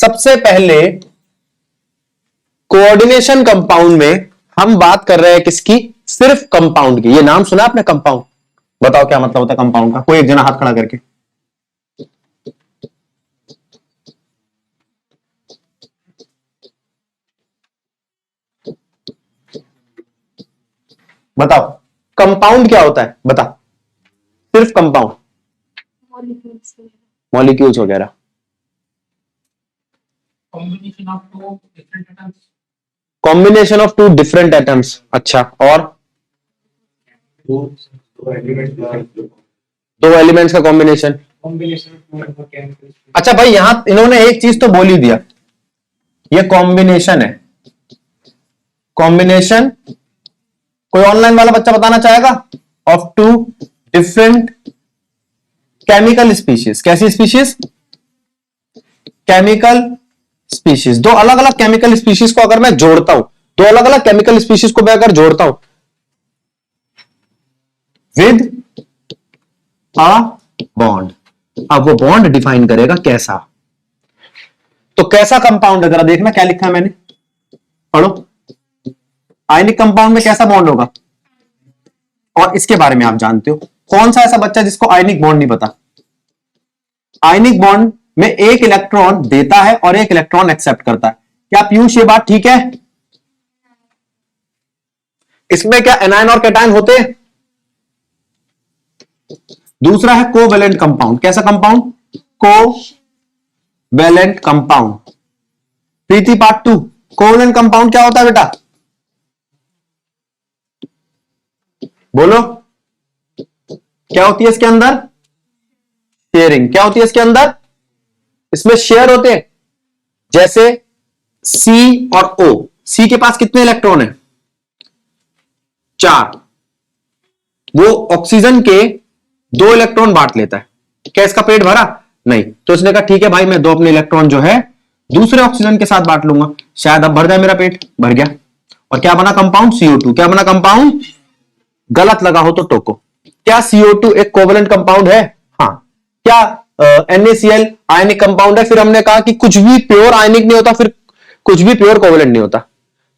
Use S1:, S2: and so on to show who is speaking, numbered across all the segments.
S1: सबसे पहले coordination compound में हम बात कर रहे हैं किसकी? सिर्फ कंपाउंड की। ये नाम सुना आपने कंपाउंड? बताओ क्या मतलब होता है कंपाउंड का? कोई एक जना हाथ खड़ा करके बताओ कंपाउंड क्या होता है? बता, सिर्फ कंपाउंड। मॉलिक्यूल्स वगैरह। Combination of two different atoms. अच्छा, और दो एलिमेंट्स का कॉम्बिनेशन। अच्छा भाई, यहां इन्होंने एक चीज तो बोल ही दिया, ये कॉम्बिनेशन है। कॉम्बिनेशन कोई ऑनलाइन वाला बच्चा बताना चाहेगा? Of two different chemical species. कैसी स्पीशीज? Chemical species. दो अलग अलग केमिकल स्पीशीज को अगर मैं जोड़ता हूं, दो अलग अलग केमिकल स्पीशीज को मैं अगर जोड़ता हूं विद अ बॉन्ड, अब वो बॉन्ड डिफाइन करेगा कैसा। तो कैसा कंपाउंड है जरा देखना क्या लिखा है मैंने, पढ़ो। आयनिक कंपाउंड में कैसा बॉन्ड होगा? और इसके बारे में आप जानते हो। कौन सा ऐसा बच्चा जिसको आयनिक बॉन्ड नहीं पता? आयनिक बॉन्ड में एक इलेक्ट्रॉन देता है और एक इलेक्ट्रॉन एक्सेप्ट करता है। क्या पीयूष ये बात ठीक है? इसमें क्या एनायन और कैटायन होते हैं? दूसरा है कोवेलेंट कंपाउंड। कैसा compound? Covalent compound. Preeti part 2, covalent compound क्या होता है बेटा? बोलो, क्या होती है इसके अंदर? शेयरिंग। क्या होती है इसके अंदर? इसमें शेयर होते हैं। जैसे C और O। C के पास कितने इलेक्ट्रॉन है? 4। वो ऑक्सीजन के 2 इलेक्ट्रॉन बांट लेता है। क्या इसका पेट भरा? नहीं। तो इसने कहा ठीक है भाई, मैं 2 अपने इलेक्ट्रॉन जो है दूसरे ऑक्सीजन के साथ बांट लूंगा, शायद अब भर जाए मेरा पेट। भर गया। और क्या बना कंपाउंड? CO2। क्या बना कंपाउंड? गलत लगा हो तो टोको। क्या CO2 एक कोवेलेंट कंपाउंड है? हाँ। क्या NaCl आयनिक कंपाउंड है? फिर हमने कहा कि कुछ भी प्योर आयनिक नहीं होता, फिर कुछ भी प्योर कोवेलेंट नहीं होता।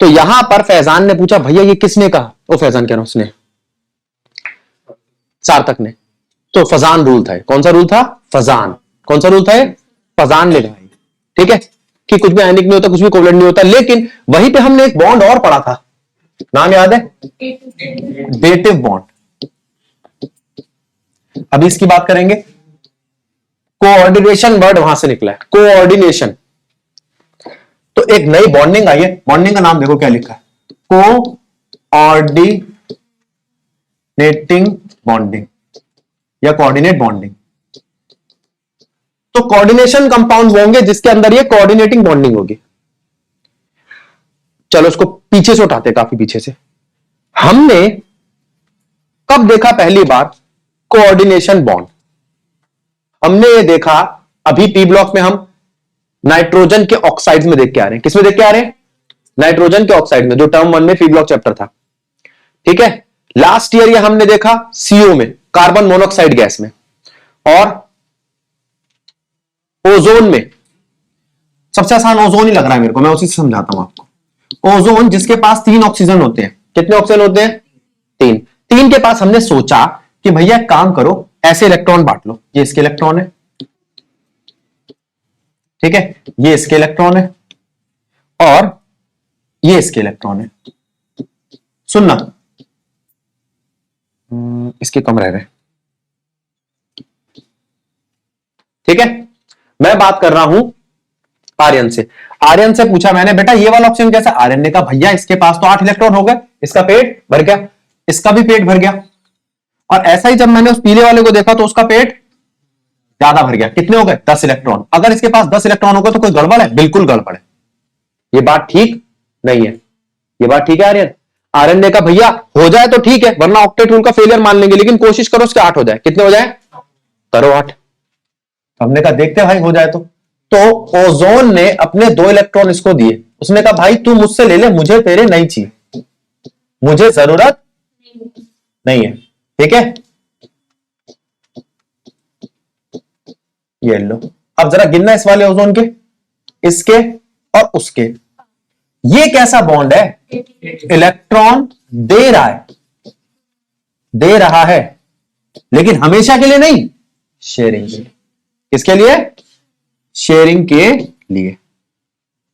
S1: तो यहां पर फैजान ने पूछा भैया ये किसने कहा? वो फैजान कह रहा उसने, सार्थक ने। तो फजान रूल था। कौन सा रूल था? फजान। कौन सा रूल था? फजान ने कहा। ठीक है, कि कुछ भी आयनिक नहीं होता, कुछ भी कोवेलेंट नहीं होता। लेकिन वहीं पे हमने एक बॉन्ड और पढ़ा था, नाम याद है? Dative bond. अभी इसकी बात करेंगे। कोऑर्डिनेशन वर्ड वहां से निकला है, कोऑर्डिनेशन। तो एक नई बॉन्डिंग आई है। बॉन्डिंग का नाम देखो क्या लिखा है, कोऑर्डिनेटिंग बॉन्डिंग या कोऑर्डिनेट बॉन्डिंग। तो कोऑर्डिनेशन कंपाउंड होंगे जिसके अंदर ये कोऑर्डिनेटिंग बॉन्डिंग होगी। चलो उसको पीछे से उठाते, काफी पीछे से। हमने कब देखा पहली बार कोऑर्डिनेशन बॉन्ड? हमने ये देखा अभी पी ब्लॉक में, हम नाइट्रोजन के ऑक्साइड्स में देख के आ रहे हैं। किसमें देख के आ रहे हैं? नाइट्रोजन के ऑक्साइड में, जो टर्म 1 में पी ब्लॉक चैप्टर था। ठीक है, लास्ट ईयर ये हमने देखा CO में, कार्बन मोनोऑक्साइड गैस में, और ओजोन में। सबसे आसान ओजोन ही लग रहा है मेरे को, मैं उसी से समझाता हूं आपको। ओजोन जिसके पास 3 ऑक्सीजन होते हैं। कितने ऑक्सीजन होते हैं? 3। 3 के पास हमने सोचा कि भैया काम करो, ऐसे इलेक्ट्रॉन बांट लो। ये इसके इलेक्ट्रॉन है, ठीक है, ये इसके इलेक्ट्रॉन है, और ये इसके इलेक्ट्रॉन है। सुनना, इसके कम रह गए। ठीक है, मैं बात कर रहा हूं आर्यन से। आर्यन से पूछा मैंने, बेटा ये वाला ऑप्शन कैसा? आर्यन ने कहा भैया इसके पास तो 8 इलेक्ट्रॉन हो गए, इसका पेट भर गया, इसका भी पेट भर गया। और ऐसा ही जब मैंने उस पीले वाले को देखा तो उसका पेट ज्यादा भर गया। कितने हो गए? 10 इलेक्ट्रॉन। अगर इसके पास 10 इलेक्ट्रॉन हो गए तो कोई गड़बड़ है? बिल्कुल गड़बड़ है। ये बात ठीक नहीं है। ये बात ठीक है आर्यन? आर्यन ने कहा भैया हो जाए तो ठीक है, वरना ऑक्टेट रूल का फेलियर मान लेंगे, लेकिन कोशिश करो उसके 8 हो जाए। कितने हो जाए? करो 8। हमने कहा देखते भाई हो जाए तो ओजोन ने अपने 2 इलेक्ट्रॉन इसको दिए। उसने कहा भाई तू मुझसे ले ले, मुझे तेरे नहीं चाहिए, मुझे जरूरत नहीं है। ठीक है, ये लो। अब जरा गिनना इस वाले ओजोन के, इसके और उसके। ये कैसा बॉन्ड है? इलेक्ट्रॉन दे रहा है, दे रहा है, लेकिन हमेशा के लिए नहीं, शेयरिंग के लिए। किसके लिए? शेयरिंग के लिए।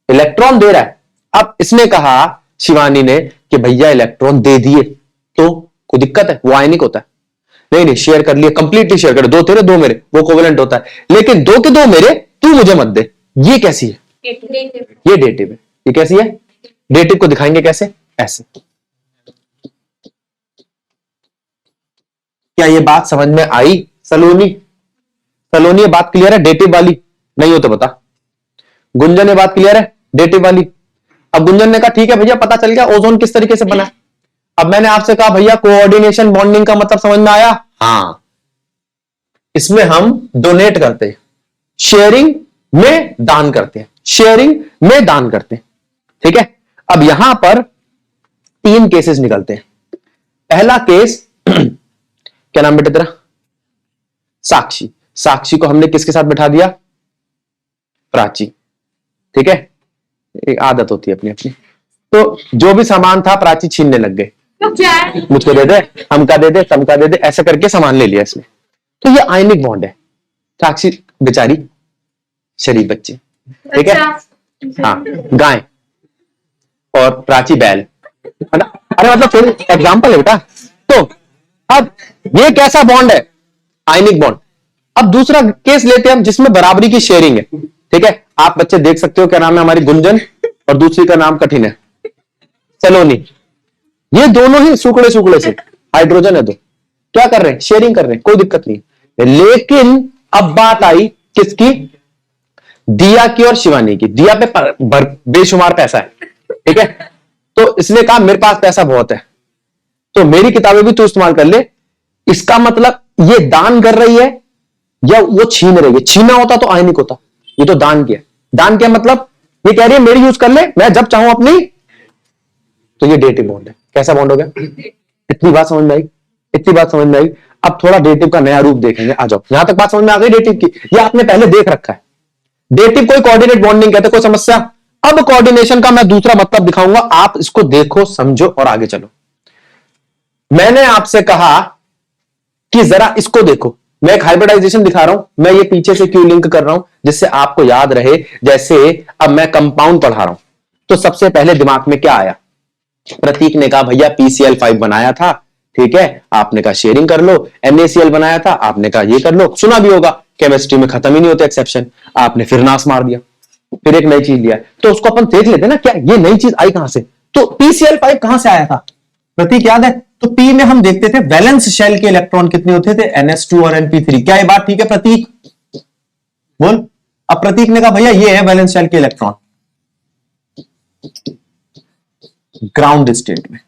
S1: इलेक्ट्रॉन दे रहा है। अब इसने कहा, शिवानी ने, कि भैया इलेक्ट्रॉन दे दिए तो कोई दिक्कत है? वो आयनिक होता है। नहीं नहीं, शेयर कर लिया, कंप्लीटली शेयर कर, दो तेरे दो मेरे, वो कोवेलेंट होता है। लेकिन दो के दो मेरे, तू मुझे मत दे। ये कैसी है? ये डेटिव है। ये कैसी है? डेटिव को दिखाएंगे कैसे? ऐसे। क्या ये बात समझ में आई सलोनी? सलोनी ये बात क्लियर है डेटिव वाली? नहीं हो तो बता। गुंजन ये बात क्लियर है डेटिव वाली? अब गुंजन ने कहा ठीक है भैया, पता चल गया ओजोन किस तरीके से बना है। अब मैंने आपसे कहा भैया कोऑर्डिनेशन बॉन्डिंग का मतलब समझ में आया? हाँ, इसमें हम डोनेट करते हैं, शेयरिंग में दान करते हैं, शेयरिंग में दान करते हैं। ठीक है, अब यहां पर तीन केसेस निकलते हैं। पहला केस क्या नाम बेटे तेरा? साक्षी। साक्षी को हमने किसके साथ बिठा दिया? प्राची। ठीक है, एक आदत होती है अपनी अपनी। तो जो भी सामान था प्राची छीनने लग गए। मुझको दे दे, हमका दे दे, तमका दे दे, ऐसा करके सामान ले लिया इसने। तो ये आयनिक बॉन्ड है। साक्षी बेचारी शरीफ बच्ची, ठीक है। हाँ, गाय और प्राची बैल, है ना? अरे मतलब फिर एग्जाम्पल है बेटा। तो अब ये कैसा बॉन्ड है? Ionic bond. अब दूसरा केस लेते हैं हम जिसमें बराबरी की शेयरिंग है। ठीक है, आप बच्चे देख सकते हो, क्या नाम है हमारी? गुंजन, और दूसरी का नाम कठिन है, सलोनी। ये दोनों ही सुकड़े सुकड़े से हाइड्रोजन है, दो क्या कर रहे हैं? शेयरिंग कर रहे हैं, कोई दिक्कत नहीं। लेकिन अब बात आई किसकी? दिया की और शिवानी की। दिया पे बेशुमार पैसा है, ठीक है। तो इसने कहा मेरे पास पैसा बहुत है, तो मेरी किताबें भी तू इस्तेमाल कर ले। इसका मतलब ये दान कर रही है या वो छीन रही है? छीना होता तो आयनिक होता, ये तो दान किया। दान किया मतलब ये कह रही है मेरी यूज कर ले, मैं जब चाहूं अपनी। तो ये डेटिव बॉन्ड है। कैसा बॉन्ड हो गया? इतनी बात समझ में आई? इतनी बात समझ में आई? अब थोड़ा डेटिव का नया रूप देखेंगे। आ जाओ, यहां तक बात समझ में आ गई डेटिव की? ये आपने पहले देख रखा है। डेटिव कोई कोऑर्डिनेट बॉन्डिंग कहते, कोई समस्या? अब कोऑर्डिनेशन का मैं दूसरा मतलब दिखाऊंगा, आप इसको देखो, समझो और आगे चलो। मैंने आपसे कहा कि जरा इसको देखो, मैं एक हाइब्रिडाइजेशन दिखा रहा हूं। मैं ये पीछे से क्यों लिंक कर रहा हूं? जिससे आपको याद रहे। जैसे अब मैं कंपाउंड पढ़ा रहा हूं, तो सबसे पहले दिमाग में क्या आया? प्रतीक ने कहा भैया PCl5 बनाया था, ठीक है, आपने कहा शेयरिंग कर लो। NaCl बनाया था, आपने कहा ये कर लो। सुना भी होगा, केमिस्ट्री में खत्म ही नहीं होते एक्सेप्शन। आपने फिर नाश मार दिया, फिर एक नई चीज लिया। तो उसको अपन देख लेते ना, क्या ये नई चीज आई कहां से? तो PCl5 कहां से आया था? प्रतीक याद है? तो P में हम देखते थे वैलेंस शेल के इलेक्ट्रॉन कितने होते थे? NH2 और NP3। क्या ये बात ठीक है प्रतीक? बोल। अब प्रतीक ने कहा भैया ये है वैलेंस शेल के इलेक्ट्रॉन ग्राउंड स्टेट में,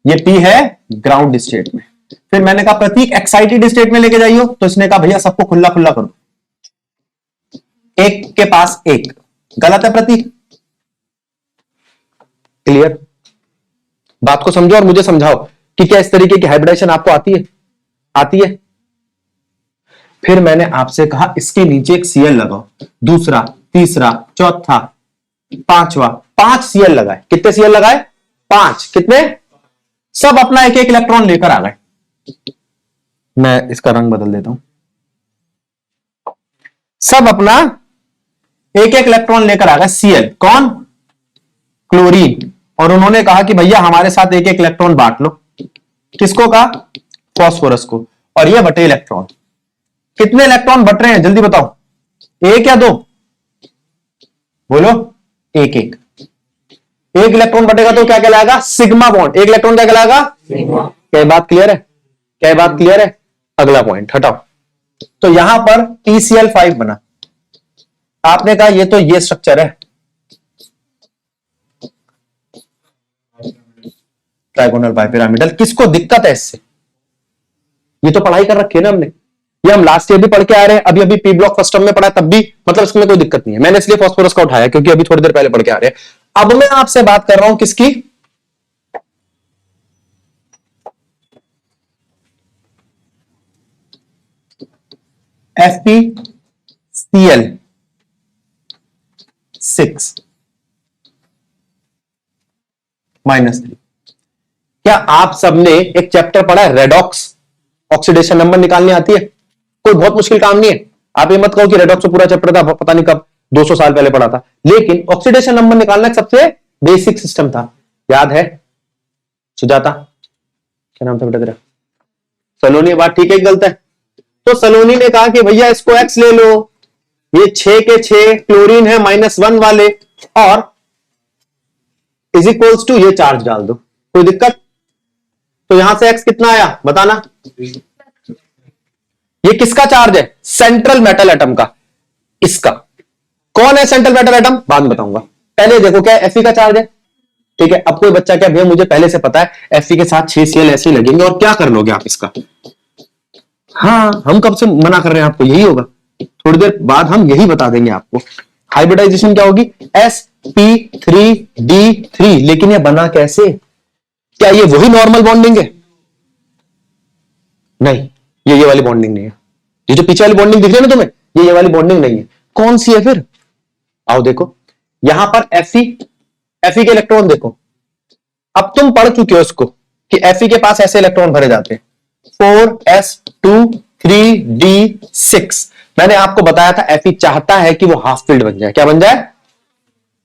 S1: ये P है ग्राउंड स्टेट में। फिर मैंने कहा प्रतीक एक्साइटेड स्टेट में लेके जाइयो, तो इसने कहा भैया सबको खुला खुला करो, एक के पास एक। गलत है प्रतीक? क्लियर? बात को समझो और मुझे समझाओ कि क्या इस तरीके की हाइब्रिडाइजेशन आपको आती है? आती है? फिर मैंने आपसे कहा इसके नीचे एक Cl लगाओ, दूसरा, तीसरा, चौथा, पांचवा। 5 Cl लगाए। कितने Cl लगाए? 5। कितने? सब अपना एक एक इलेक्ट्रॉन लेकर आ गए। मैं इसका रंग बदल देता हूं। सब अपना एक एक इलेक्ट्रॉन लेकर आ गए। Cl कौन? क्लोरीन। और उन्होंने कहा कि भैया हमारे साथ एक एक इलेक्ट्रॉन बांट लो। किसको कहा? फॉस्फोरस को। और ये बटे इलेक्ट्रॉन। कितने इलेक्ट्रॉन बट रहे हैं जल्दी बताओ? एक या दो? बोलो। एक एक। एक इलेक्ट्रॉन बटेगा तो क्या कहलाएगा? Sigma bond. एक इलेक्ट्रॉन क्या कहलाएगा? क्या बात क्लियर है? क्या बात क्लियर है? अगला पॉइंट हटाओ। तो यहां पर PCl5 बना। आपने कहा ये तो ये स्ट्रक्चर है, ट्राइगोनल बाइपिरामिडल। किसको दिक्कत है इससे? ये तो पढ़ाई कर रखी है ना हमने, ये हम लास्ट ईयर भी पढ़ के आ रहे हैं, अभी अभी पी ब्लॉक फर्स्ट टर्म में पढ़ा तब भी, मतलब इसमें कोई दिक्कत नहीं है। मैंने इसलिए फास्फोरस का उठाया क्योंकि अभी थोड़ी देर पहले पढ़ के आ रहे हैं। अब मैं आपसे बात कर रहा हूं किसकी? FeCl। 6 -3। क्या आप सबने एक चैप्टर पढ़ा है रेडॉक्स, ऑक्सीडेशन नंबर निकालनी आती है? कोई बहुत मुश्किल काम नहीं है। आप ये मत कहो कि रेडॉक्स पूरा चैप्टर था, पता नहीं कब 200 साल पहले पढ़ा था, लेकिन ऑक्सीडेशन नंबर निकालना सबसे बेसिक सिस्टम था। याद है? सुजाता, क्या नाम था बेटा तेरा? सलोनी। बात ठीक है कि गलत है? तो सलोनी ने कहा कि भैया इसको एक्स ले लो, ये 6 के 6 क्लोरीन है -1 वाले, और इज इक्वल्स टू ये चार्ज डाल दो। कोई दिक्कत? तो यहां से एक्स कितना आया बताना। ये किसका चार्ज है? सेंट्रल मेटल एटम का। इसका कौन है सेंट्रल मेटल एटम? बाद में बताऊंगा। पहले देखो क्या Fe का चार्ज है। ठीक है, अब कोई बच्चा क्या, भैया मुझे पहले से पता है Fe के साथ 6 Cl ऐसे ही लगेंगे, और क्या कर लोगे आप इसका? हाँ, हम कब से मना कर रहे हैं आपको, यही होगा। थोड़ी देर बाद हम यही बता देंगे आपको। हाइब्रिडाइजेशन क्या होगी? sp3d3। लेकिन ये बना कैसे? क्या ये वही नॉर्मल बॉन्डिंग है? नहीं, ये वाली बॉन्डिंग नहीं है। ये जो पीछे वाली बॉन्डिंग दिख रही है ना तुम्हें, ये वाली बॉन्डिंग नहीं है। कौन सी है फिर? आओ देखो, यहां पर Fe के इलेक्ट्रॉन देखो। अब तुम पढ़ चुके हो इसको कि Fe के पास ऐसे इलेक्ट्रॉन भरे जाते हैं, 4s2 3d6। मैंने आपको बताया था Fe चाहता है कि वो हाफ फील्ड बन जाए। क्या बन जाए?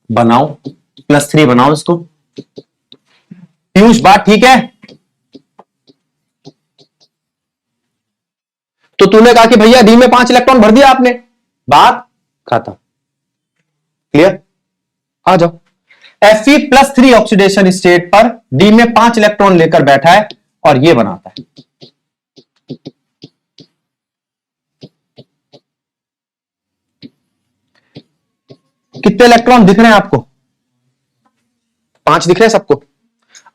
S1: बनाओ, +3 बनाओ इसको। पीयूष, बात ठीक है? तो तूने कहा कि भैया डी में 5 इलेक्ट्रॉन भर दिया आपने, बात खत्म। क्लियर? आ जाओ। Fe+3 ऑक्सीडेशन स्टेट पर डी में 5 इलेक्ट्रॉन लेकर बैठा है और ये बनाता है। कितने इलेक्ट्रॉन दिख रहे हैं आपको? 5 दिख रहे हैं सबको।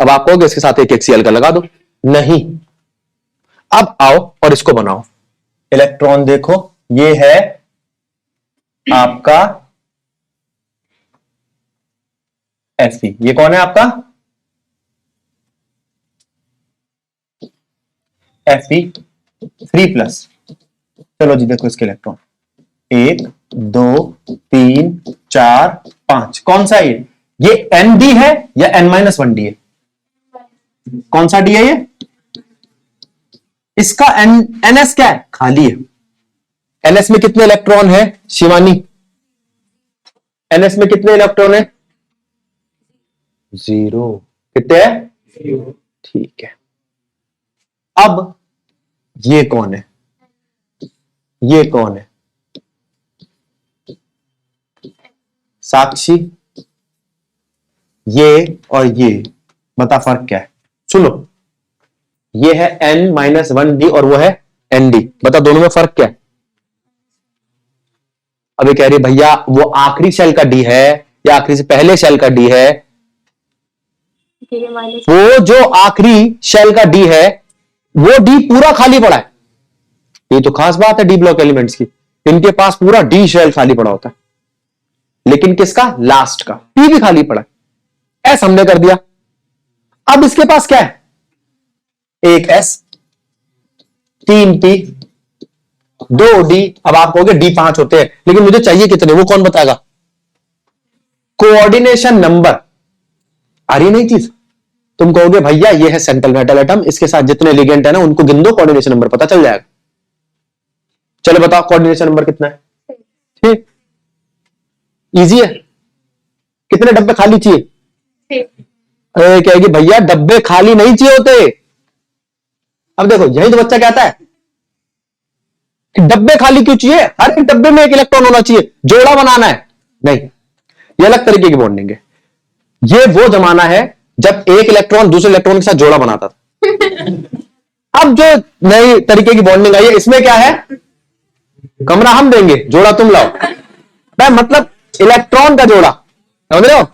S1: अब आप कहोगे इसके साथ एक Cl का लगा दो। नहीं, अब आओ और इसको बनाओ। इलेक्ट्रॉन देखो, ये है आपका Fe। ये कौन है आपका? Fe3+। चलो जी देखो इसके इलेक्ट्रॉन 1 2 3 4 5। कौन सा ये Nd है या N-1D है? कौन सा डी है ये? इसका NS क्या है? खाली है। NS में कितने इलेक्ट्रॉन है शिवानी? NS में कितने इलेक्ट्रॉन है? 0। कितने है? 0। ठीक है। अब ये कौन है? ये कौन है? साक्षी। ये और ये, बता फर्क क्या है? सुनो, ये है N-1D और वो है ND। बता दोनों में फर्क क्या है? अभी कह रही भैया वो आखिरी शेल का डी है या आखिरी से पहले शेल का डी है? वो जो आखिरी शेल का डी है वो डी पूरा खाली पड़ा है। ये तो खास बात है डी ब्लॉक एलिमेंट्स की, इनके पास पूरा डी शेल खाली पड़ा होता है। लेकिन किसका? लास्ट का पी भी खाली पड़ा है। एस हमने कर दिया। अब इसके पास क्या है? एक एस, 3 पी, 2 डी। अब आप कहोगे डी 5 होते हैं, लेकिन मुझे चाहिए कितने, वो कौन बताएगा? Coordination number. आ रही नहीं चीज? तुम कहोगे भैया ये है सेंट्रल मेटल एटम, इसके साथ जितने लिगेंड है ना उनको गिन दो, कोऑर्डिनेशन नंबर पता चल जाएगा। चलो बताओ कोऑर्डिनेशन नंबर कितना है? ठीक, इजी है। कितने डब्बे खाली चाहिए? अरे कहेगी भैया डब्बे खाली नहीं चाहिए होते। अब देखो यही तो बच्चा कहता है कि डब्बे खाली क्यों चाहिए, हर एक डब्बे में एक इलेक्ट्रॉन होना चाहिए, जोड़ा बनाना है। नहीं, ये अलग तरीके की बॉन्डिंग है। ये वो जमाना है जब एक इलेक्ट्रॉन दूसरे इलेक्ट्रॉन के साथ जोड़ा बनाता था। अब जो नई तरीके की बॉन्डिंग आई है, इसमें क्या है? कमरा हम देंगे, जोड़ा तुम लाओ। मैं मतलब इलेक्ट्रॉन का जोड़ा, समझ रहे हो?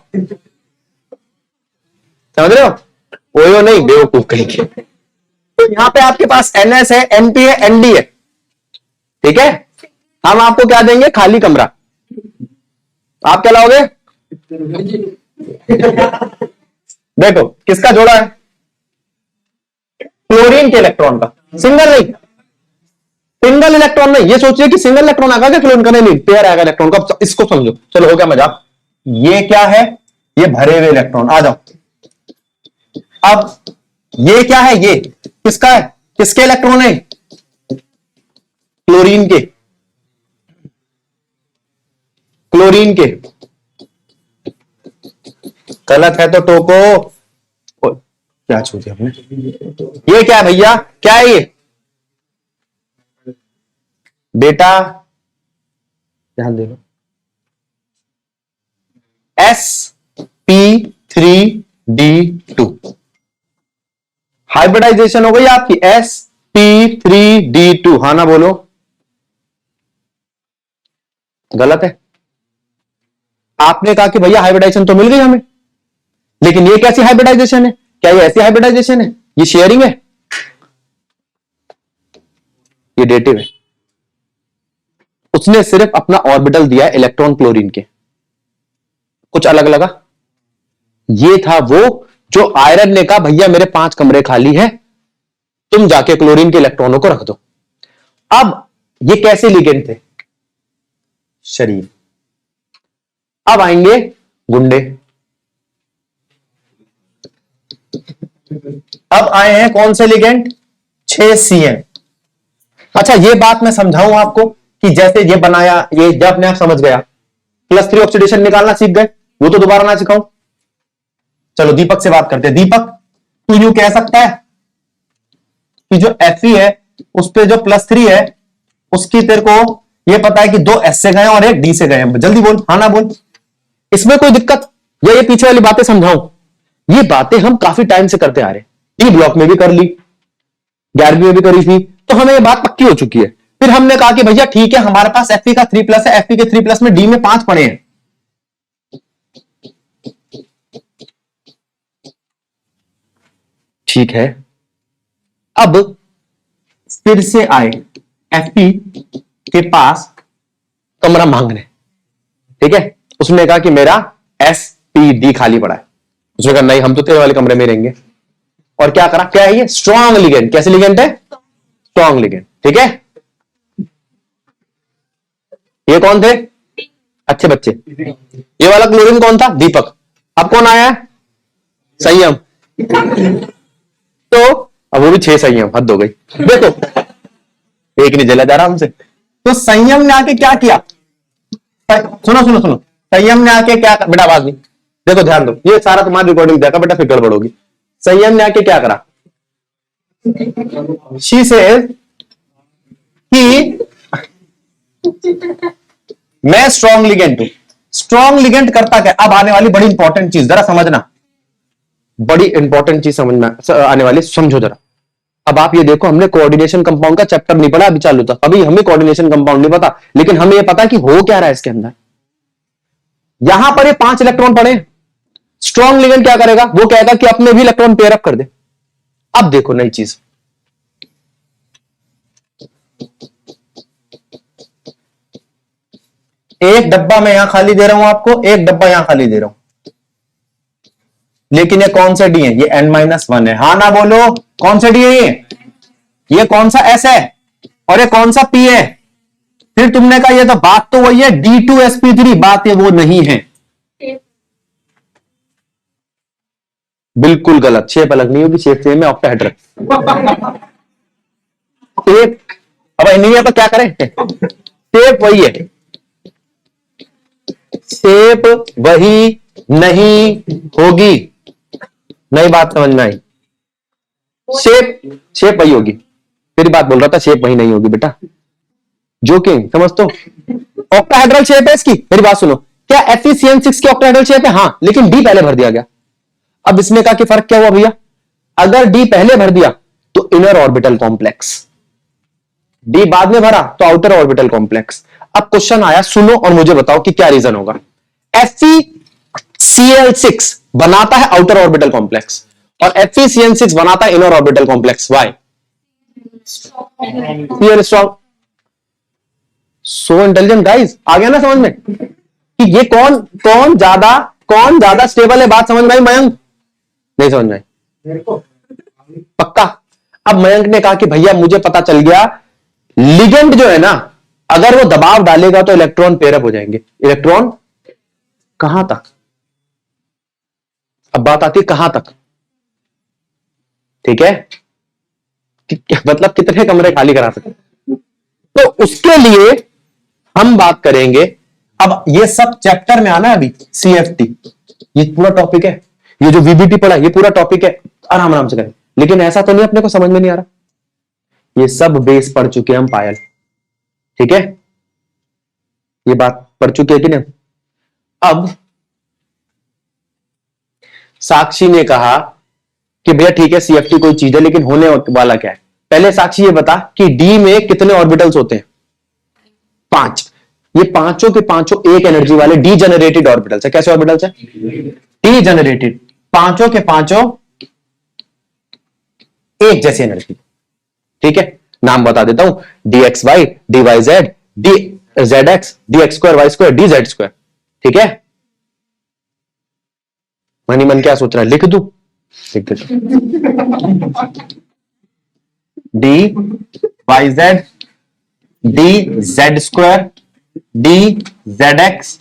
S1: समझ रहे हो? ओयो नहीं, बेवकूफ कहेंगे। तो यहां पे आपके पास NS है, NP है, ND है। ठीक है, हम आपको क्या देंगे? खाली कमरा। आप क्या लाओगे? देखो किसका जोड़ा है? क्लोरीन के इलेक्ट्रॉन का। सिंगल नहीं, सिंगल इलेक्ट्रॉन नहीं। ये सोचिए कि सिंगल इलेक्ट्रॉन आएगा क्या क्लोरीन का? नहीं, पेयर आएगा इलेक्ट्रॉन का। इसको समझो। चलो हो गया मजाक, ये क्या है, ये भरे हुए इलेक्ट्रॉन, आ जाओ। अब ये क्या है, ये किसका है, किसके इलेक्ट्रॉन है, क्लोरीन के, क्लोरीन के। गलत है तो टोको। क्या छू दिया हमने, ये क्या है भैया, क्या है ये बेटा, ध्यान दे लो, sp3d2 हाइब्रिडाइजेशन हो गई आपकी, sp3d2, हाँ ना बोलो, गलत है। आपने कहा कि भैया हाइब्रिडाइजेशन तो मिल गई हमें, लेकिन ये कैसी हाइब्रिडाइजेशन है, क्या ये ऐसी हाइब्रिडाइजेशन है, ये शेयरिंग है, ये डेटिव है। उसने सिर्फ अपना ऑर्बिटल दिया है इलेक्ट्रॉन क्लोरीन के, कुछ अलग लगा। ये था वो जो आयरन ने कहा भैया मेरे 5 कमरे खाली है, तुम जाके क्लोरीन के इलेक्ट्रॉनों को रख दो। अब ये कैसे लिगेंड थे, शरीर। अब आएंगे गुंडे, अब आए हैं कौन से लिगेंड, 6Cn। अच्छा ये बात मैं समझाऊं आपको कि जैसे ये बनाया, ये जब अपने आप समझ गया, +3 ऑक्सीडेशन निकालना सीख गए, वो तो दोबारा ना सिखाऊं। चलो दीपक से बात करते हैं। दीपक तू यूं कह सकता है कि जो Fe है उस पे जो +3 है उसकी तेरे को ये पता है कि 2 S से गए और 1 D से गए हैं, जल्दी बोल, हाँ ना बोल, इसमें कोई दिक्कत, या ये पीछे वाली बातें समझाऊं। ये बातें हम काफी टाइम से करते आ रहे हैं, टी ब्लॉक में भी कर ली, 11वीं में भी करी थी, तो हमें ये बात पक्की हो चुकी है। फिर हमने कहा कि भैया ठीक है हमारे पास Fe का 3+ है, Fe के 3+ में D में 5 पड़े हैं, ठीक है। अब फिर से आए Fe के पास कमरा मांगने, ठीक है, उसने कहा कि मेरा sp_d खाली पड़ा है, उसने कहा नहीं हम तो तेरे वाले कमरे में रहेंगे, और क्या करा, क्या है ये, स्ट्रॉन्ग लिगेंड। कैसे लिगेंड है, स्ट्रॉन्ग लिगेंड, ठीक है। ये कौन थे, अच्छे बच्चे, ये वाला क्लोरीन कौन था, दीपक। अब कौन आया है, संयम, तो अब वो भी 6 संयम, हद हो गई। देखो एक नहीं जला जा रहा हमसे, तो संयम ने आके क्या किया, सुनो सुनो सुनो, संयम ने आके क्या, बेटा आवाज नहीं, देखो ध्यान दो, ये सारा तुम्हारी रिकॉर्डिंग देखा बेटा, फिर गड़बड़ होगी। संयम ने आके क्या करा, शी सेज कि मैं स्ट्रॉन्ग लिगेंड हूं। स्ट्रॉन्ग लिगेंड करता क्या, अब आने वाली बड़ी इंपॉर्टेंट चीज जरा समझना, बड़ी इंपॉर्टेंट चीज समझना आने वाली, समझो जरा। अब आप ये देखो, हमने कोऑर्डिनेशन कंपाउंड का चैप्टर नहीं पढ़ा, अभी चालू था, अभी हमें कोऑर्डिनेशन कंपाउंड नहीं पता, लेकिन हमें ये पता कि हो क्या रहा है इसके अंदर। यहां पर ये 5 इलेक्ट्रॉन पड़े, स्ट्रॉन्ग लिगेंड क्या करेगा, वो कहेगा कि अपने भी इलेक्ट्रॉन पेयर अप कर दे। अब देखो नई चीज, एक डब्बा मैं यहां खाली दे रहा हूं आपको, एक डब्बा यहां खाली दे रहा हूं, लेकिन ये कौन सा डी है, ये n-1 है, हाँ ना बोलो, कौन सा डी है ये कौन सा S है, और ये कौन सा P है। फिर तुमने कहा ये तो बात तो वही है, D2sp3, बात ये वो नहीं है, बिल्कुल गलत, शेप अलग नहीं होगी, शेप सेम है, ऑक्टाहेड्रल शेप, अब नहीं है तो क्या करें, शेप वही है, शेप वही नहीं होगी, नई बात समझ में आई, शेप वही होगी, तेरी बात बोल रहा था, शेप वही नहीं होगी बेटा, जोकिंग समझ तो, ऑक्टाहेड्रल शेप है इसकी, मेरी बात सुनो, क्या FeCN6 की ऑक्टाहेड्रल शेप है, हाँ, लेकिन D पहले भर दिया गया। अब इसमें कहा कि फर्क क्या हुआ भैया, अगर D पहले भर दिया तो इनर ऑर्बिटल कॉम्प्लेक्स, D बाद में भरा तो आउटर ऑर्बिटल कॉम्प्लेक्स। अब क्वेश्चन आया, सुनो और मुझे बताओ कि क्या रीजन होगा। FeCl6 बनाता है आउटर ऑर्बिटल कॉम्प्लेक्स और FeCN6 बनाता है inner orbital complex, why, strong, so intelligent guys, आ गया ना समझ में कि ये कौन ज्यादा स्टेबल है, बात समझ में आई मयंक, नहीं समझ में आई, पक्का। अब मयंक ने कहा कि भैया मुझे पता चल गया, लिगेंड जो है ना, अगर वो दबाव डालेगा तो इलेक्ट्रॉन पेयरअप हो जाएंगे, इलेक्ट्रॉन कहां तक? अब बात आती है कहां तक, ठीक है, मतलब कितने कमरे खाली करा सकते, तो उसके लिए हम बात करेंगे। अब ये सब चैप्टर में आना है अभी, CFT ये पूरा टॉपिक है, ये जो VBT पढ़ा ये पूरा टॉपिक है, आराम आराम से करें। लेकिन ऐसा तो नहीं अपने को समझ में नहीं आ रहा, ये सब बेस पढ़ चुके हैं हम पायल, ठीक है, ये बात पढ़ चुके हैं कि नहीं। अब साक्षी ने कहा कि भैया ठीक है CFT कोई चीज है, लेकिन होने वाला क्या है। पहले साक्षी ये बता कि डी में कितने ऑर्बिटल्स होते हैं? 5। ये पांचों के पांचों एक एनर्जी वाले डी जनरेटेड ऑर्बिटल्स है। कैसे ऑर्बिटल्स है? डी जनरेटेड, पांचों के पांचों एक जैसी एनर्जी, ठीक है। नाम बता देता हूं, DXY, DYZ, DZX, DX2, Y2, DZ2, ठीक है। मनी मन क्या सोच रहा है, लिख दूं? लिख देता, DYZ, DZ2, DZX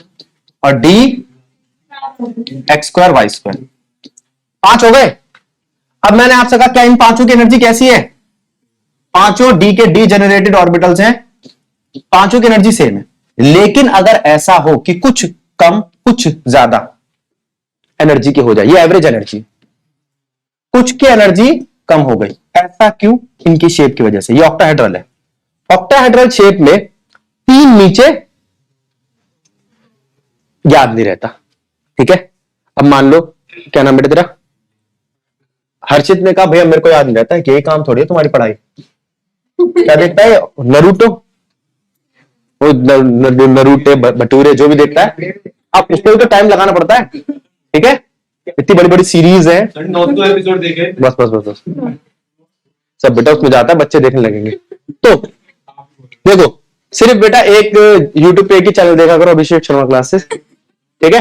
S1: और DX2, Y2, 5 हो गए। अब मैंने आपसे कहा क्या इन पांचों की एनर्जी कैसी है? पांचों डी के डी जनरेटेड ऑर्बिटल्स हैं, पांचों की एनर्जी सेम है। लेकिन अगर ऐसा हो कि कुछ कम कुछ ज्यादा एनर्जी की हो जाए, ये एवरेज एनर्जी, कुछ की एनर्जी कम हो गई, ऐसा क्यों? इनकी शेप की वजह से। ये ऑक्टाहेड्रल है, ऑक्टाहेड्रल शेप में 3 नीचे याद नहीं रहता, ठीक है। अब मान लो, क्या नाम बेटा तेरा? हर्षित ने कहा भैया मेरे को याद नहीं रहता है कि ये काम थोड़ी है तुम्हारी पढ़ाई। क्या देखता है? नरूटो, वो नरूटे भटूरे जो भी देखता है, अब उसको तो टाइम लगाना पड़ता है, ठीक है। इतनी बड़ी बड़ी सीरीज है, 900 एपिसोड देखे, बस बस बस बस सब बेटा उसमें जाता है, बच्चे देखने लगेंगे। तो देखो, सिर्फ बेटा एक यूट्यूब पे एक ही चैनल देखा करो, अभिषेक शर्मा क्लासेस, ठीक है,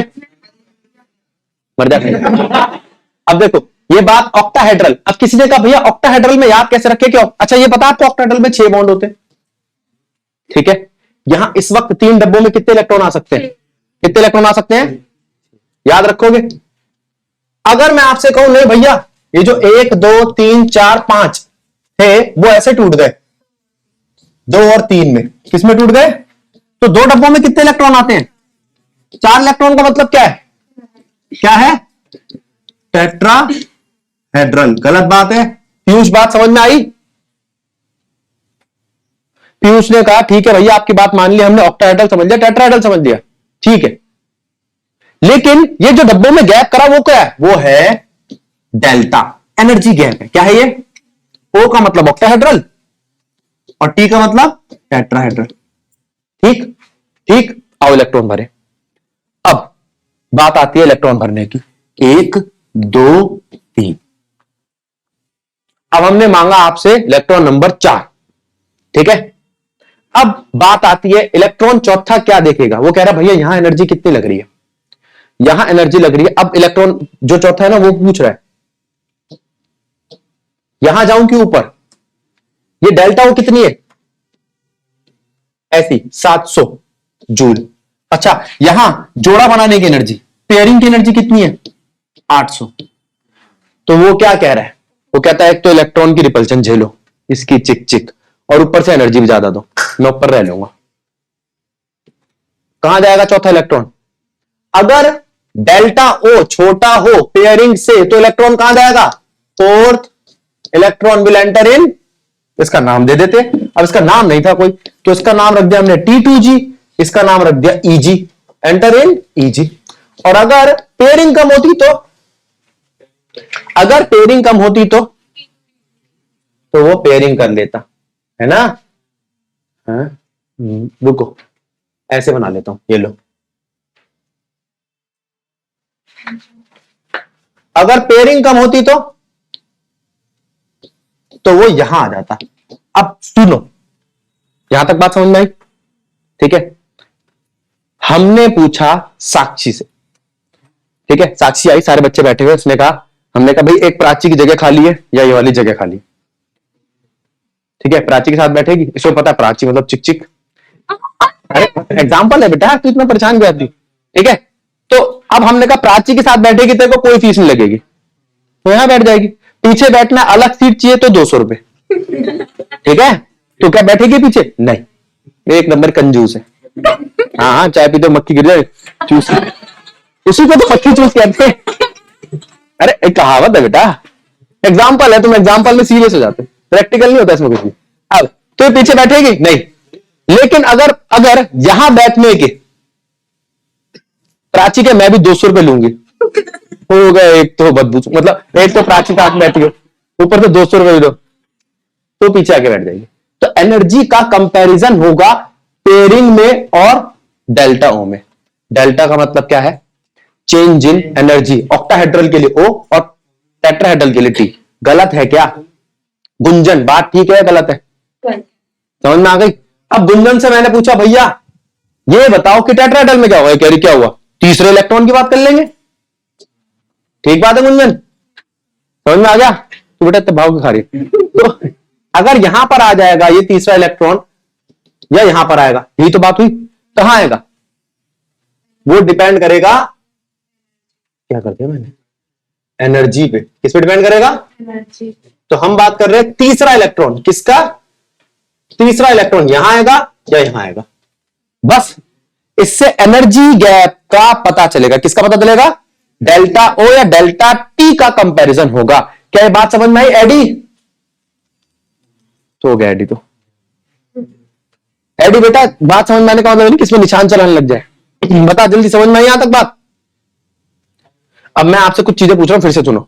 S1: मर जाते। अब देखो ये बात ऑक्टाहेड्रल। अब किसी ने कहा भैया ऑक्टाहेड्रल में याद कैसे रखे? क्यों? अच्छा ये पता आपको ऑक्टाहेड्रल में 6 बॉन्ड होते हैं, ठीक है। यहां इस वक्त 3 डब्बों में कितने इलेक्ट्रॉन आ सकते हैं? कितने इलेक्ट्रॉन आ सकते हैं? याद रखोगे? अगर मैं आपसे कहूं नहीं भैया ये जो 1 2 3 4 5 थे वो ऐसे टूट गए, 2 और 3 में, किसमें टूट गए? तो 2 डब्बों में कितने इलेक्ट्रॉन आते हैं? 4 इलेक्ट्रॉन का मतलब क्या है? क्या है? टेट्राहेड्रल। गलत बात है। पीयूष बात समझ में आई? पीयूष ने कहा ठीक है भैया आपकी बात मान ली हमने, ऑक्टाहेड्रल समझ लिया, टेट्राहेड्रल समझ लिया, ठीक है। लेकिन ये जो डब्बों में गैप करा वो क्या है? वो है डेल्टा, एनर्जी गैप है। क्या है ये? O का मतलब ऑक्टाहेड्रल और T का मतलब टेट्राहेड्रल, ठीक ठीक। आओ इलेक्ट्रॉन भरे। अब बात आती है इलेक्ट्रॉन भरने की, 1 2 3। अब हमने मांगा आपसे इलेक्ट्रॉन नंबर 4, ठीक है। अब बात आती है इलेक्ट्रॉन चौथा क्या देखेगा? वो कह रहा है भैया यहां एनर्जी कितनी लग रही है, यहां एनर्जी लग रही है। अब इलेक्ट्रॉन जो चौथा है ना वो पूछ रहा है यहां जाऊं कि ऊपर? ये डेल्टा वो कितनी है? ऐसी 700 जूल। अच्छा यहां जोड़ा बनाने की एनर्जी, पेयरिंग की एनर्जी कितनी है? 800। तो वो क्या कह रहा है? वो कहता है एक तो इलेक्ट्रॉन की रिपल्शन झेलो, इसकी चिक चिक, और ऊपर से एनर्जी भी ज्यादा दो, मैं ऊपर रह लूंगा। कहां जाएगा चौथा इलेक्ट्रॉन? अगर डेल्टा O छोटा हो पेयरिंग से तो इलेक्ट्रॉन कहां जाएगा? Fourth electron will enter in, इसका नाम दे देते। अब इसका नाम नहीं था कोई तो इसका नाम रख दिया हमने T2G, इसका नाम रख दिया EG, एंटर इन EG। और अगर पेयरिंग कम होती तो, अगर पेयरिंग कम होती तो वो पेयरिंग कर लेता, है ना। हाँ? रुको ऐसे बना लेता हूं, ये लो। अगर पेयरिंग कम होती तो वो यहां आ जाता। अब सुनो, यहां तक बात समझ में आई, ठीक है। हमने पूछा साक्षी से, ठीक है, साक्षी आई, सारे बच्चे बैठे हुए, उसने कहा, हमने कहा भाई एक प्राची की जगह खाली है या ये वाली जगह खाली है, ठीक है। प्राची के साथ बैठेगी, इसको पता है प्राची मतलब चिक चिक। अरे एग्जाम्पल है बेटा, तू इतना परेशान क्यों आती, ठीक है। तो अब हमने कहा प्राची के साथ बैठेगी तेरे को कोई फीस नहीं लगेगी, तो यहां बैठ जाएगी। पीछे बैठना अलग सीट चाहिए तो 200 रुपए, ठीक है। तो क्या बैठेगी पीछे? नहीं, एक नंबर कंजूस है। हाँ हाँ, चाय पीते मक्खी गिर जाए चूस, उसी को तो मक्खी चूस कहते हैं। अरे एक कहावत है बेटा, एग्जाम्पल है, तुम एग्जाम्पल में सीरियस हो जाते, प्रैक्टिकल नहीं होता इसमें कुछ भी। अब तो पीछे बैठेगी नहीं, लेकिन अगर अगर यहां बैठने के प्राची के मैं भी 200 रुपए लूंगी, हो गए एक तो बदबू, मतलब एक तो प्राची का बैठी हो, ऊपर से 200 रुपए भी दो, तो पीछे आके बैठ जाएगी। तो एनर्जी का कंपैरिजन होगा पेयरिंग में और डेल्टा ओ में। डेल्टा का मतलब क्या है? Change in energy. ऑक्टाहेड्रल के लिए ओ और टेट्राहेड्रल के लिए टी। गलत है क्या गुंजन? बात ठीक है गलत है? समझ में आ गई? अब गुंजन से मैंने पूछा भैया ये बताओ कि टेट्राहेड्रल में क्या हुआ? कह रही क्या हुआ? तीसरे इलेक्ट्रॉन की बात कर लेंगे। ठीक बात है गुंजन, समझ में आ गया? तो बेटा इतने भाव की खा रही। तो अगर यहां पर आ जाएगा ये तीसरा इलेक्ट्रॉन या यहां पर आएगा, यही तो बात हुई। कहां आएगा? वो डिपेंड करेगा, क्या करते हैं मैंने, एनर्जी पे। किस पे डिपेंड करेगा? एनर्जी। तो हम बात कर रहे हैं तीसरा इलेक्ट्रॉन, किसका? तीसरा इलेक्ट्रॉन यहां आएगा या यहां आएगा, बस इससे एनर्जी गैप का पता चलेगा। किसका पता चलेगा? डेल्टा ओ या डेल्टा टी का कंपैरिजन होगा। क्या ये बात समझ में आई एडी? तो हो गया एडी। तो एडी बेटा बात समझ में आने का मतलब नहीं किसमें निशान चलाने लग जाए। बता जल्दी, समझ में आई यहां तक बात? अब मैं आपसे कुछ चीजें पूछ रहा हूं, फिर से सुनो।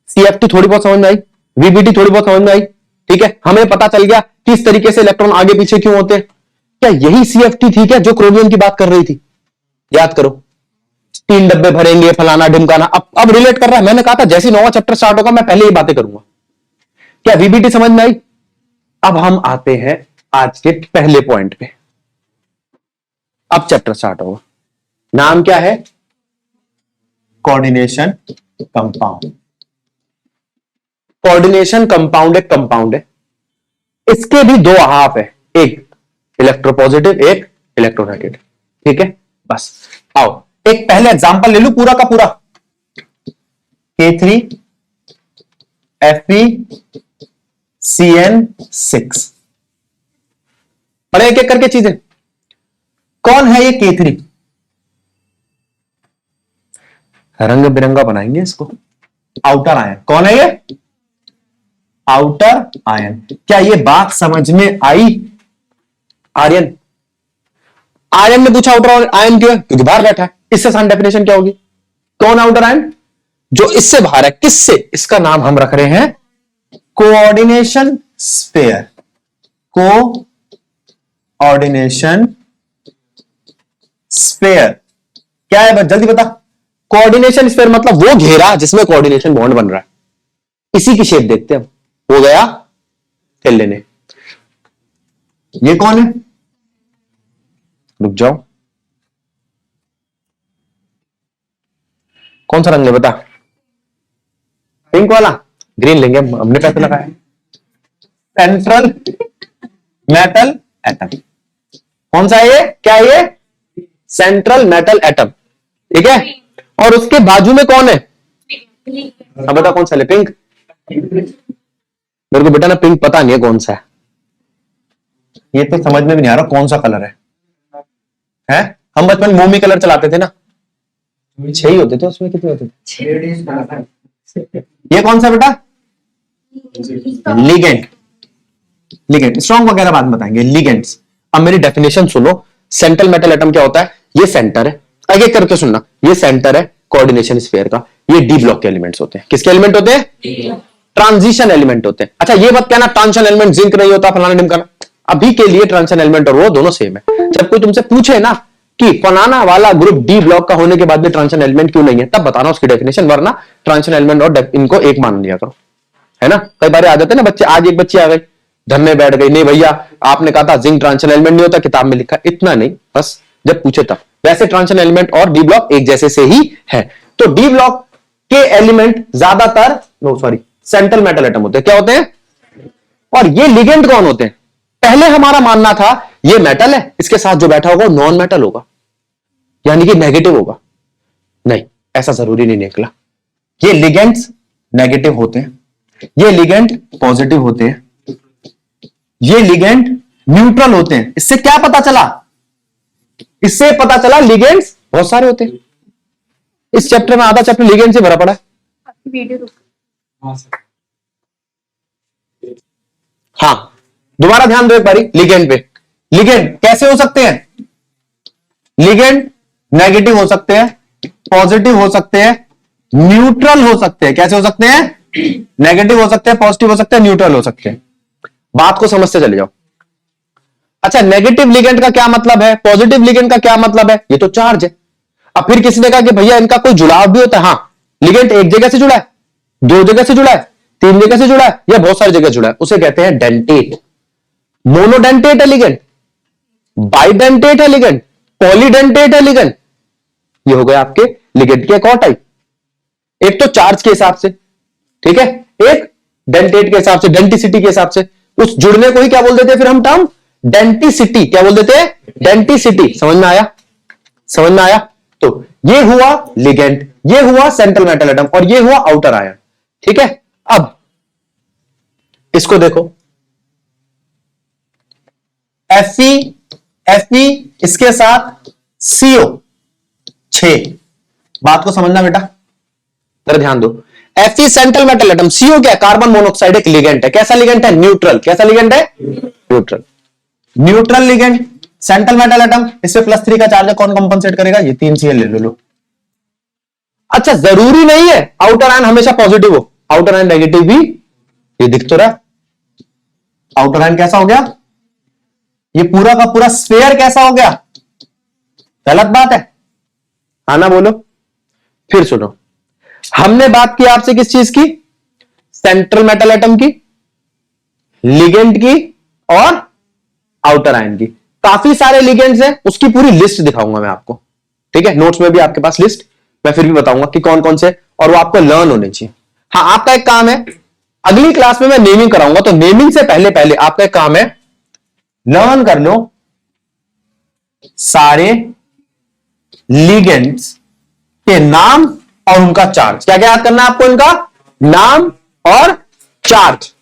S1: सीएफटी थोड़ी बहुत समझ में आई, वीबीटी थोड़ी बहुत समझ में आई, ठीक है। हमें पता चल गया किस तरीके से इलेक्ट्रॉन आगे पीछे क्यों होते हैं। क्या यही सीएफटी थी क्या जो क्रोमियम की बात कर रही थी? याद करो, 3 डब्बे भरेंगे फलाना ढिमकाना। अब रिलेट कर रहा है। मैंने कहा था जैसे नौवां चैप्टर स्टार्ट होगा मैं पहले ही बातें करूंगा। क्या वीबीटी समझ में आई? अब हम आते हैं आज के पहले पॉइंट पे। अब चैप्टर स्टार्ट होगा। नाम क्या है? Coordination compound. कोऑर्डिनेशन कंपाउंड एक कंपाउंड है, इसके भी 2 हाफ है, एक इलेक्ट्रोपॉजिटिव एक इलेक्ट्रोनेगेटिव, ठीक है। बस आओ एक पहले एग्जांपल ले लू पूरा का पूरा। K3 FeCN6 पढ़े एक एक करके चीजें। कौन है ये K3? रंग बिरंगा बनाएंगे इसको। Outer ion. कौन है ये? Outer ion. क्या ये बात समझ में आई? आर्यन, आर्यन ने पूछा आउटर आयन क्यों है? क्योंकि बाहर बैठा है। इससे आसान डेफिनेशन क्या होगी? कौन आउटर आयन? जो इससे बाहर है। किससे? इसका नाम हम रख रहे हैं कोऑर्डिनेशन स्फीयर। कोऑर्डिनेशन स्फीयर क्या है? जल्दी बता। कोऑर्डिनेशन स्फीयर मतलब वो घेरा जिसमें कोऑर्डिनेशन बॉन्ड बन रहा है। इसी की शेप देखते हैं। हो गया खेल लेने। ये कौन है? रुक जाओ, कौन सा रंग है बता? पिंक वाला? ग्रीन लेंगे, हमने पैसे लगाया। Central metal atom. कौन सा है ये? क्या है ये? सेंट्रल मेटल एटम, ठीक है। और उसके बाजू में कौन है? अब बता कौन सा है? पिंक। मेरे को बेटा ना पिंक पता नहीं है कौन सा है। ये तो समझ में भी नहीं आ रहा कौन सा कलर है। हम बचपन मोमी कलर चलाते थे ना, 6 ही होते थे उसमें। कितने होते थे? ये कौन सा बेटा? लिगेंड। लिगेंड स्ट्रॉन्ग वगैरह बाद में बताएंगे। लिगेंड्स। अब मेरी डेफिनेशन सुनो। सेंट्रल मेटल एटम क्या होता है? ये सेंटर है। आगे करके सुनना, ये सेंटर है कोऑर्डिनेशन स्फीयर का। ये डी ब्लॉक के एलिमेंट्स होते हैं। किसके एलिमेंट होते हैं? ट्रांजिशन एलिमेंट होते हैं। अच्छा ये बात कहना ट्रांजिशन एलिमेंट जिंक नहीं होता फलाना ढिमकाना। अभी के लिए ट्रांजिशन एलिमेंट और वो दोनों सेम है। जब कोई तुमसे पूछे ना कि फलाना वाला ग्रुप डी ब्लॉक का होने के बाद में ट्रांजिशन एलिमेंट क्यों नहीं है, तब बताना उसकी डेफिनेशन, वरना ट्रांजिशन एलिमेंट और इनको एक मान लिया करो, है ना। कई बार आ जाते हैं ना बच्चे। आज एक बच्ची आ गई धरने बैठ गई, नहीं भैया आपने कहा था जिंक ट्रांजिशन एलिमेंट नहीं होता, किताब में लिखा। इतना नहीं, बस जब पूछे तब। वैसे ट्रांजिशन एलिमेंट और डी ब्लॉक एक जैसे से ही है। तो डी ब्लॉक के एलिमेंट ज्यादातर सेंट्रल मेटल एटम होते हैं। क्या होते हैं? और ये लिगेंड कौन होते हैं? पहले हमारा मानना था ये मेटल है, इसके साथ जो बैठा होगा नॉन मेटल होगा, यानी कि नेगेटिव होगा। नहीं, ऐसा जरूरी नहीं निकला। ये लिगेंड्स नेगेटिव होते हैं, ये लिगेंड पॉजिटिव होते हैं, ये लिगेंड न्यूट्रल होते हैं। इससे क्या पता चला? इससे पता चला लिगेंड्स बहुत सारे होते हैं। इस चैप्टर में आधा चैप्टर लिगेंड से भरा पड़ा है। हाँ, दोबारा ध्यान दो एक बारी लिगेंड पे। लिगेंड कैसे हो सकते हैं? लिगेंड नेगेटिव हो सकते हैं, पॉजिटिव हो सकते हैं, न्यूट्रल हो सकते हैं। कैसे हो सकते हैं? नेगेटिव हो सकते हैं, पॉजिटिव हो सकते हैं, न्यूट्रल हो सकते हैं। बात को समझते चले जाओ। अच्छा, नेगेटिव लिगेंड का क्या मतलब है, पॉजिटिव लिगेंड का क्या मतलब है? ये तो चार्ज है। अब फिर किसी ने कहा कि भैया इनका कोई जुड़ाव भी होता है। हाँ, लिगेंड एक जगह से जुड़ा है, दो जगह से जुड़ा है, तीन जगह से जुड़ा है, या बहुत सारी जगह जुड़ा है, उसे कहते हैं डेंटेट। मोनोडेंटेट है लिगेंड, बाइडेंटेट है लिगेंड, पॉलीडेंटेट है लिगेंड। ये हो गए आपके लिगेंड के एक और टाइप। एक तो चार्ज के हिसाब से, ठीक है, एक डेंटेट के हिसाब से, डेंटिसिटी के हिसाब से। उस जुड़ने को ही क्या बोल देते हैं फिर हम टर्म? डेंटिसिटी। क्या बोल देते हैं? डेंटिसिटी। समझ में आया? समझ में आया? तो ये हुआ लिगेंड, ये हुआ सेंट्रल मेटल एटम, और ये हुआ आउटर आयन। ठीक है, अब इसको देखो, Fe इसके साथ CO 6। बात को समझना बेटा, जरा ध्यान दो। Fe central metal atom, CO क्या है? कार्बन मोनोऑक्साइड एक लिगेंड है। कैसा लिगेंड है? न्यूट्रल। कैसा लिगेंड है? Neutral. Neutral ligand, central metal atom, इससे +3 का चार्ज है, कौन कंपनसेट करेगा? ये 3Cl ले लो। अच्छा, जरूरी नहीं है आउटर आयन हमेशा पॉजिटिव हो, आउटर आयन नेगेटिव भी, ये दिख तो रहा। आउटर आयन कैसा हो गया? ये पूरा का पूरा स्फेयर कैसा हो गया? गलत बात है, आना बोलो। फिर सुनो, हमने बात की आपसे किस चीज की? सेंट्रल मेटल एटम की, लिगेंड की और आउटर आयन की। काफी सारे लिगेंड्स हैं, उसकी पूरी लिस्ट दिखाऊंगा मैं आपको। ठीक है, नोट्स में भी आपके पास लिस्ट, मैं फिर भी बताऊंगा कि कौन कौन से, और वो आपको लर्न होने चाहिए। हाँ, आपका एक काम है, अगली क्लास में मैं नेमिंग कराऊंगा, तो नेमिंग से पहले पहले आपका एक काम है, लर्न कर लो सारे लिगेंड्स के नाम और उनका चार्ज। क्या क्या याद करना है आपको? इनका नाम और चार्ज।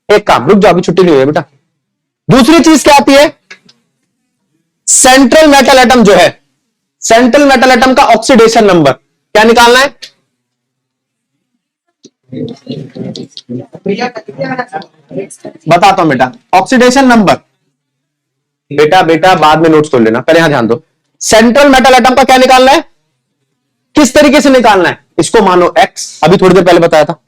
S1: एक काम, रुक जाओ, अभी छुट्टी नहीं हुई है बेटा। दूसरी चीज क्या आती है? सेंट्रल मेटल एटम जो है, सेंट्रल मेटल एटम का ऑक्सीडेशन नंबर क्या निकालना है? बताता हूं बेटा, ऑक्सीडेशन नंबर। बेटा बाद में नोट्स खोल लेना, पहले यहां ध्यान दो। सेंट्रल मेटल एटम का क्या निकालना है? किस तरीके से निकालना है? इसको मानो X, अभी थोड़ी देर पहले बताया था।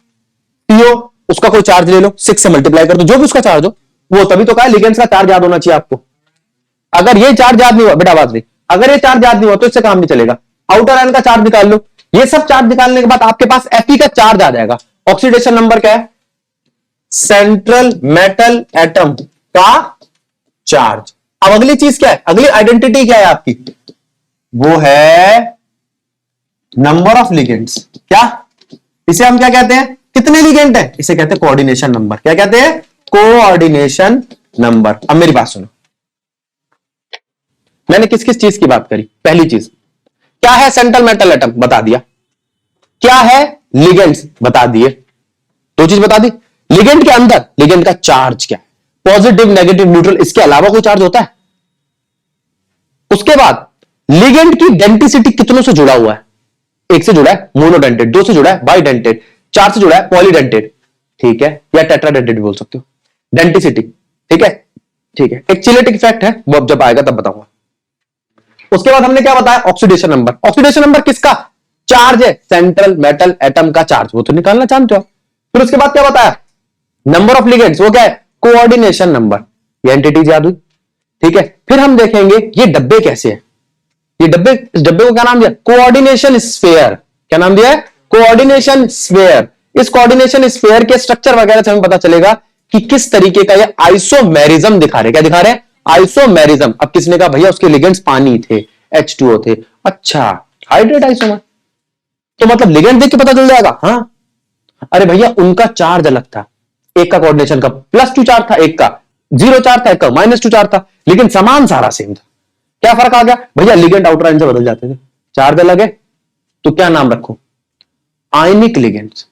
S1: PO, उसका कोई चार्ज ले लो, 6 से मल्टीप्लाई कर दो, जो भी उसका चार्ज हो वो। तभी तो कहा लिगेंड्स का चार्ज याद होना चाहिए आपको। अगर ये चार्ज याद नहीं हुआ बेटा, बात नहीं, अगर ये चार्ज याद नहीं हुआ तो इससे काम नहीं चलेगा। आउटर आयन का चार्ज निकाल लो। ये सब चार्ज निकालने के बाद आपके पास Fe का चार्ज आ जाएगा। ऑक्सीडेशन नंबर क्या है? सेंट्रल मेटल एटम का चार्ज। अब अगली चीज क्या है? अगली आइडेंटिटी क्या है आपकी? वो है नंबर ऑफ लिगेंड्स। क्या? इसे हम क्या कहते हैं? कितने लिगेंड है? इसे कहते हैं कोऑर्डिनेशन नंबर। क्या कहते हैं? Coordination number. अब मेरी बात सुनो, मैंने किस किस चीज की बात करी? पहली चीज क्या है? सेंट्रल मेटल एटम, बता दिया। क्या है? लिगेंड्स, बता दिए। दो चीज बता दी। लिगेंड के अंदर लिगेंड का चार्ज क्या है? पॉजिटिव, नेगेटिव, न्यूट्रल, इसके अलावा कोई चार्ज होता है? उसके बाद लिगेंड की डेंटिसिटी कितनों से जुड़ा हुआ है? एक से जुड़ा है मोनोडेंटेट, दो से जुड़ा है बाइडेंटेट, चार से जुड़ा है पॉलीडेंटेट, ठीक है, या टेट्राडेंटेट भी बोल सकते हो। डेंटिसिटी, ठीक है, ठीक है। एक चिलेटिक इफेक्ट है, वो अब जब आएगा तब बताऊंगा। उसके बाद हमने क्या बताया? Oxidation number. ऑक्सीडेशन नंबर किसका? चार्ज है, सेंट्रल मेटल एटम का चार्ज, वो तो निकालना जानते हो। फिर उसके बाद क्या बताया? नंबर ऑफ लिगेंड्स, वो क्या है? Coordination number. ये एंटिटीज याद हुई, ठीक है। फिर हम देखेंगे ये डब्बे कैसे है। ये डब्बे, इस डब्बे को क्या नाम दिया? Coordination sphere. क्या नाम दिया है? Coordination sphere. इस कोऑर्डिनेशन स्फीयर के स्ट्रक्चर वगैरह से हमें पता चलेगा कि किस तरीके का ये आइसोमेरिज्म दिखा रहे। क्या दिखा रहे हैं? आइसोमेरिज्म। अब किसने कहा भैया उसके लिगेंड्स पानी थे, H2O थे। अच्छा, हाइड्रेट आइसोमर, तो मतलब लिगेंड देख के पता चल जाएगा। हाँ, अरे भैया उनका चार्ज अलग था, एक का कोऑर्डिनेशन का +2 चार्ज था, एक का 0 चार्ज था, एक का -2 चार्ज था, लेकिन समान सारा सेम था। क्या फर्क आ गया भैया? लिगेंड आउटर आयन से बदल जाते थे, चार्ज अलग है, तो क्या नाम रखो? आयनिक लिगेंड्स,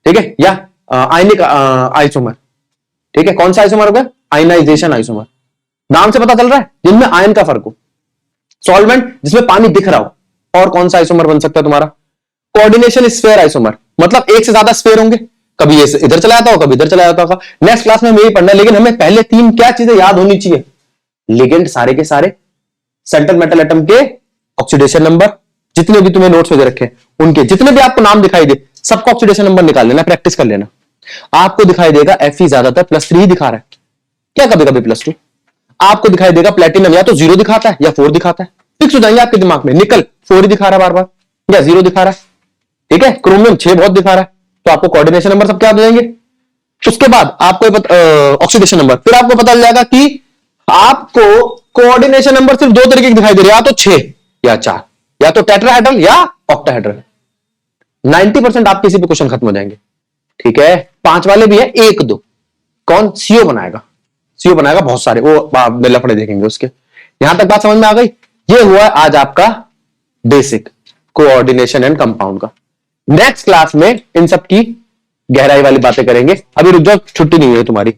S1: ठीक है, या आयनिक आइसोमर, ठीक है। कौन सा आइसोमर होगा? Ionisation isomer. नाम से पता चल रहा है जिनमें आयन का फर्क हो। सॉल्वेंट जिसमें पानी दिख रहा हो, और कौन सा आइसोमर बन सकता है तुम्हारा? कोऑर्डिनेशन स्फीयर आइसोमर, मतलब एक से ज्यादा स्फीयर होंगे, कभी ये इधर चला जाता होगा, कभी इधर चला जाता होगा। नेक्स्ट क्लास में हमें यही पढ़ना है, लेकिन हमें पहले तीन क्या चीजें याद होनी चाहिए? लिगेंड सारे के सारे, सेंट्रल मेटल एटम के ऑक्सीडेशन नंबर, जितने भी तुम्हें नोट्स में दे रखे उनके जितने भी आपको नाम दिखाई दे सबका ऑक्सीडेशन नंबर निकाल लेना, प्रैक्टिस कर लेना। आपको दिखाई देगा Fe ज्यादातर +3 दिखा रहा है, क्या कभी कभी +2। आपको दिखाई देगा प्लेटिनम या तो 0 दिखाता है या 4 दिखाता है, फिक्स हो जाएंगे आपके दिमाग में। निकल 4 ही दिखा रहा है बार बार या 0 दिखा रहा है, ठीक है। क्रोमियम 6 बहुत दिखा रहा है, तो आपको कोऑर्डिनेशन नंबर सब क्या दे देंगे। उसके बाद आपको ऑक्सीडेशन नंबर, फिर आपको पता चल जाएगा कि आपको कोऑर्डिनेशन नंबर सिर्फ दो तरीके के दिखाई दे रहे हैं, या तो 6 या 4, या तो टेट्राहेड्रल या ऑक्टाहेड्रल। 90% आपके इसी पे क्वेश्चन खत्म हो जाएंगे, ठीक है। 5 वाले भी है, 1 2 कौन? सीओ बनाएगा, सीओ बनाएगा बहुत सारे, वो लफड़े देखेंगे उसके। यहां तक बात समझ में आ गई? ये हुआ आज आपका बेसिक कोऑर्डिनेशन एंड कंपाउंड का। नेक्स्ट क्लास में इन सब की गहराई वाली बातें करेंगे। अभी रुक जाओ, छुट्टी नहीं है तुम्हारी।